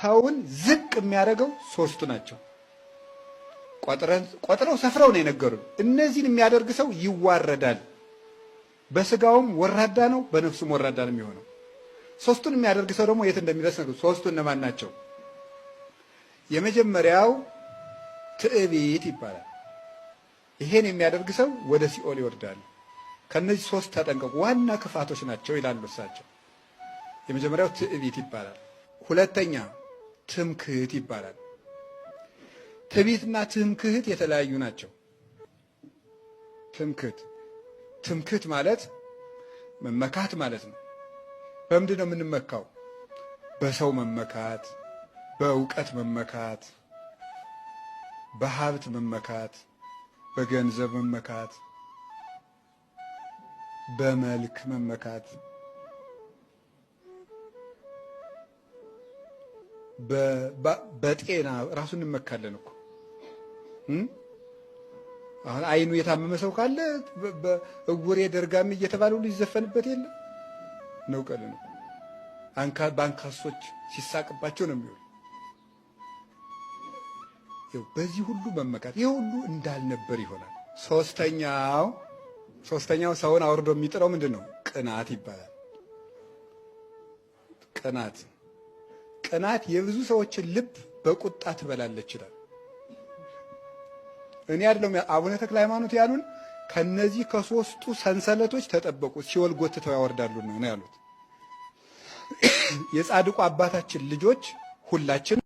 ሰውን ዝቅ የሚያደርገው ሶስቱ ናቸው። ቆጥረው ሰፍረው ነው የነገሩን። እነዚህን የሚያደርግ ሰው ይዋረዳል። በስጋውም ወራዳ ነው፣ በነፍሱም ወራዳ ነው የሚሆነው። ሶስቱን የሚያደርግ ሰው ደግሞ የት እንደሚደርስ ነው። ሶስቱ እነማን ናቸው? የመጀመሪያው ትዕቢት ይባላል። ይሄን የሚያደርግ ሰው ወደ ሲኦል ይወርዳል። ከነዚህ ሶስት ተጠንቀቁ፣ ዋና ክፋቶች ናቸው ይላሉ እሳቸው። የመጀመሪያው ትዕቢት ይባላል። ሁለተኛ ትምክህት ይባላል። ትዕቢትና ትምክህት የተለያዩ ናቸው። ትምክህት ማለት መመካት ማለት ነው። በምንድን ነው የምንመካው? በሰው መመካት፣ በእውቀት መመካት፣ በሀብት መመካት፣ በገንዘብ መመካት፣ በመልክ መመካት፣ በጤና ራሱ እንመካለን እኮ። አሁን አይኑ የታመመ ሰው ካለ እውሬ ደርጋሚ እየተባለ ሁሉ ይዘፈንበት የለ ነው። ቀል ነው በአንካሶች ሲሳቅባቸው ነው የሚውል። በዚህ ሁሉ መመካት ይህ ሁሉ እንዳልነበር ይሆናል። ሶስተኛው ሰውን አውርዶ የሚጥለው ምንድን ነው? ቅናት ይባላል። ቅናት የብዙ ሰዎችን ልብ በቁጣ ትበላለች ይላል። እኔ አይደለም አቡነ ተክለ ሃይማኖት ያሉን፣ ከነዚህ ከሶስቱ ሰንሰለቶች ተጠበቁ፣ ሲኦል ጎትተው ያወርዳሉ ነው ያሉት። የጻድቁ አባታችን ልጆች ሁላችንም